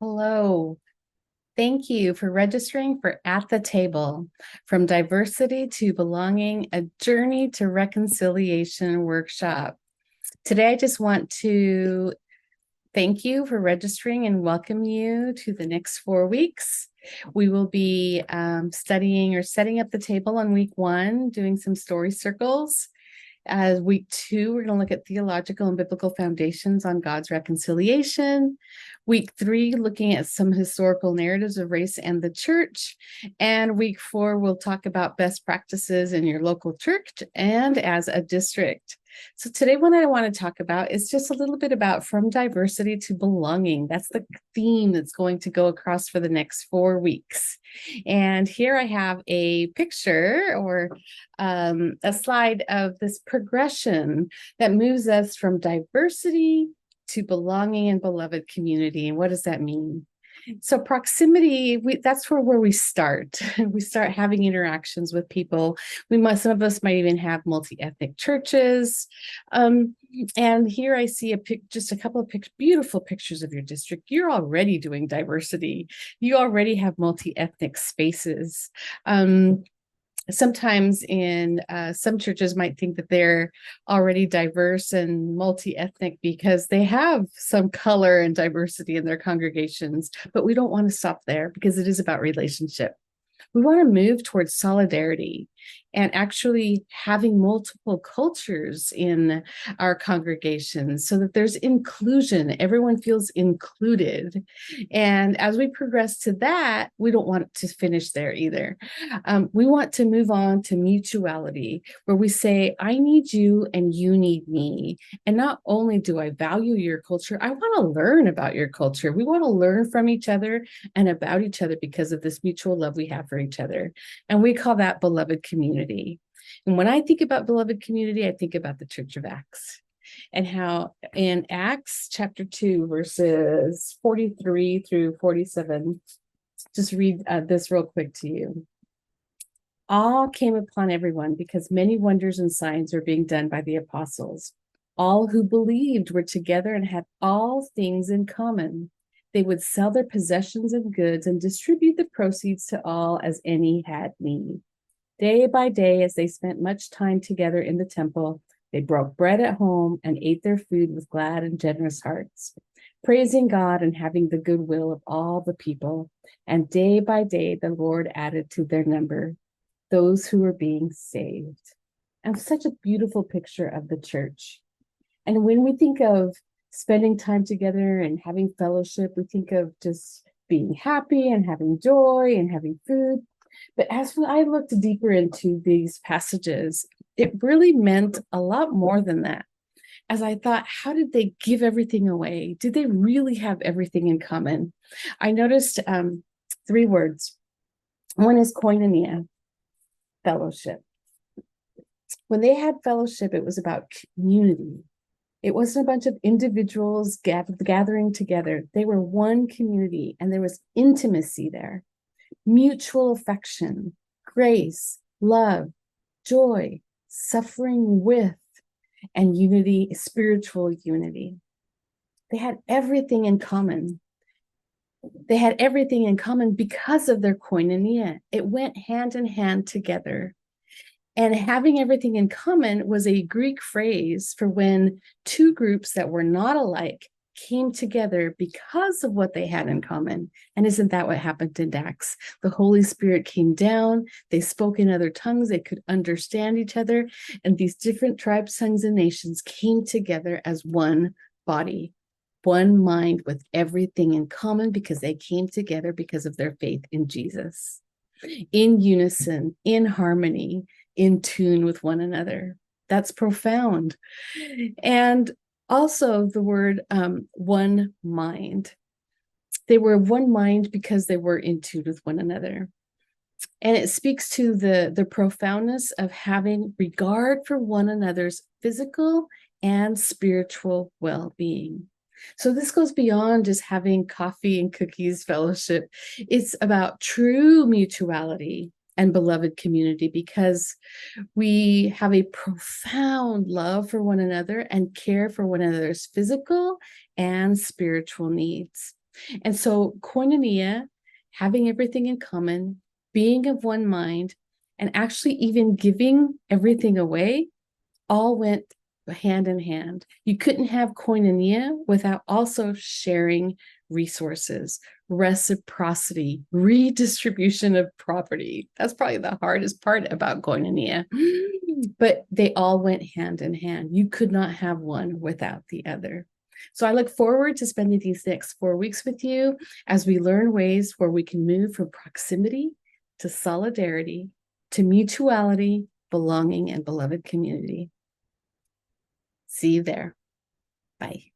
Hello. Thank you for registering for At the Table, From Diversity to Belonging, a Journey to Reconciliation workshop. Today, I just want to thank you for registering and welcome you to the next 4 weeks. We will be studying or setting up the table on week 1, doing some story circles. Week 2, we're going to look at theological and biblical foundations on God's reconciliation. Week 3, looking at some historical narratives of race and the church. And week 4, we'll talk about best practices in your local church and as a district. So today, what I want to talk about is just a little bit about from diversity to belonging. That's the theme that's going to go across for the next 4 weeks. And here I have a picture or a slide of this progression that moves us from diversity to belonging and beloved community. And what does that mean? So proximity, that's where we start. We start having interactions with people. Some of us might even have multi-ethnic churches. And here I see just a couple of beautiful pictures of your district. You're already doing diversity. You already have multi-ethnic spaces. Sometimes in some churches might think that they're already diverse and multi-ethnic because they have some color and diversity in their congregations, but we don't want to stop there because it is about relationship. We want to move towards solidarity and actually having multiple cultures in our congregations so that there's inclusion. Everyone feels included. And as we progress to that, we don't want to finish there either. We want to move on to mutuality, where we say, I need you and you need me. And not only do I value your culture, I want to learn about your culture. We want to learn from each other and about each other because of this mutual love we have for each other. And we call that beloved community. And when I think about beloved community, I think about the Church of Acts and how in Acts chapter 2, verses 43 through 47, just read this real quick to you. Awe came upon everyone because many wonders and signs were being done by the apostles. All who believed were together and had all things in common. They would sell their possessions and goods and distribute the proceeds to all as any had need. Day by day, as they spent much time together in the temple, they broke bread at home and ate their food with glad and generous hearts, praising God and having the goodwill of all the people. And day by day, the Lord added to their number those who were being saved. And such a beautiful picture of the church. And when we think of spending time together and having fellowship, we think of just being happy and having joy and having food. But as I looked deeper into these passages, it really meant a lot more than that. As I thought, how did they give everything away? Did they really have everything in common? I noticed 3 words. One is koinonia, fellowship. When they had fellowship, it was about community. It wasn't a bunch of individuals gathering together. They were one community, and there was intimacy there. Mutual affection, grace, love, joy, suffering with, and unity, spiritual unity. They had everything in common. They had everything in common because of their koinonia. It went hand in hand together. And having everything in common was a Greek phrase for when 2 groups that were not alike came together because of what they had in common. And isn't that what happened in Acts? The Holy Spirit came down, they spoke in other tongues, they could understand each other, and these different tribes, tongues, and nations came together as one body, one mind with everything in common because they came together because of their faith in Jesus, in unison, in harmony, in tune with one another. That's profound. And also the word one mind. They were one mind because they were in tune with one another. And it speaks to the profoundness of having regard for one another's physical and spiritual well-being. So this goes beyond just having coffee and cookies fellowship. It's about true mutuality and beloved community because we have a profound love for one another and care for one another's physical and spiritual needs. And so koinonia, having everything in common, being of one mind, and actually even giving everything away all went hand in hand. You couldn't have koinonia without also sharing resources, reciprocity, redistribution of property. That's probably the hardest part about koinonia. But they all went hand in hand. You could not have one without the other. So I look forward to spending these next 4 weeks with you as we learn ways where we can move from proximity to solidarity to mutuality, belonging, and beloved community. See you there. Bye.